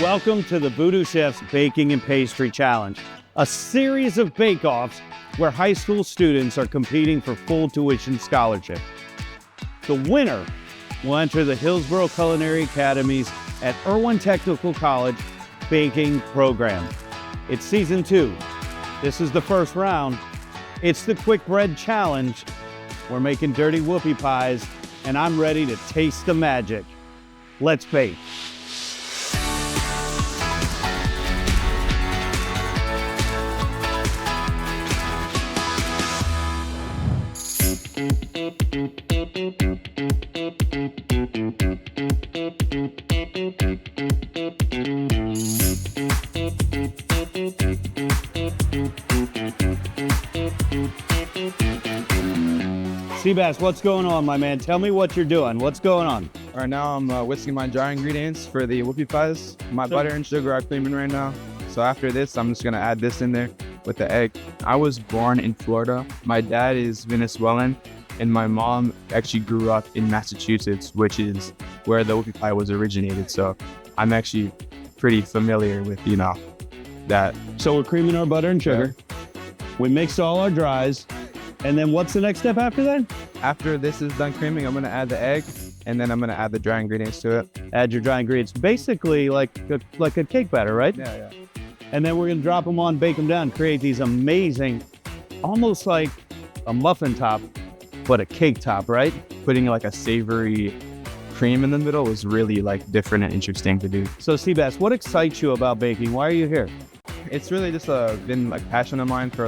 Welcome to the VooDoo Chef's Baking and Pastry Challenge, a series of bake-offs where high school students are competing for full tuition scholarship. The winner will enter the Hillsborough Culinary Academy's at Irwin Technical College baking program. It's season 2. This is the first round. It's the quick bread challenge. We're making dirty whoopie pies, and I'm ready to taste the magic. Let's bake. Seabass, what's going on, my man? Tell me what you're doing. What's going on? Right now, I'm whisking my dry ingredients for the whoopie pies. My butter and sugar are creaming right now. So after this, I'm just gonna add this in there with the egg. I was born in Florida. My dad is Venezuelan, and my mom actually grew up in Massachusetts, which is where the whoopie pie was originated. So I'm actually pretty familiar with, that. So we're creaming our butter and sugar. Yeah. We mixed all our dries. And then what's the next step after that? After this is done creaming, I'm gonna add the egg, and then I'm gonna add the dry ingredients to it. Add your dry ingredients, basically like a cake batter, right? Yeah. And then we're gonna drop them on, bake them down, create these amazing, almost like a muffin top, but a cake top, right? Putting like a savory cream in the middle was really different and interesting to do. So Seabass, what excites you about baking? Why are you here? It's really just been a passion of mine for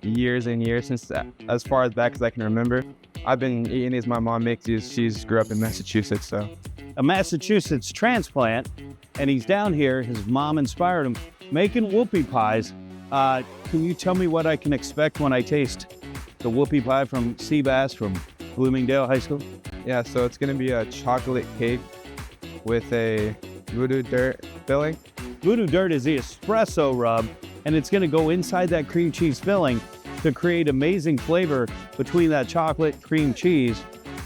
years and years, since as far as back as I can remember. I've been eating these. My mom makes these. She's grew up in Massachusetts, so. A Massachusetts transplant, and he's down here. His mom inspired him making whoopie pies. Can you tell me what I can expect when I taste the whoopie pie from Seabass from Bloomingdale High School? Yeah, so it's gonna be a chocolate cake with a VooDoo dirt filling. VooDoo dirt is the espresso rub, and it's gonna go inside that cream cheese filling to create amazing flavor between that chocolate cream cheese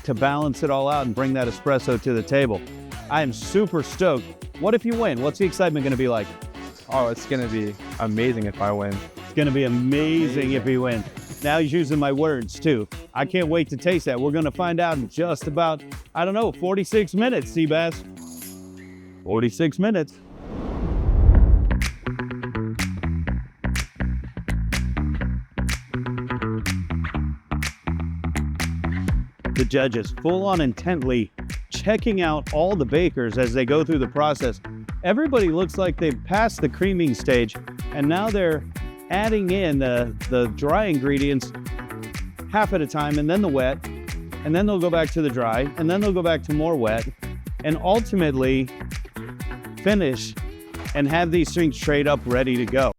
to balance it all out and bring that espresso to the table. I am super stoked. What if you win? What's the excitement gonna be like? Oh, it's gonna be amazing if I win. It's gonna be amazing if you win. Now he's using my words too. I can't wait to taste that. We're gonna find out in just about, 46 minutes, Seabass. 46 minutes. The judges full on intently checking out all the bakers as they go through the process. Everybody looks like they've passed the creaming stage, and now they're adding in the dry ingredients half at a time, and then the wet, and then they'll go back to the dry, and then they'll go back to more wet, and ultimately finish and have these things straight up ready to go.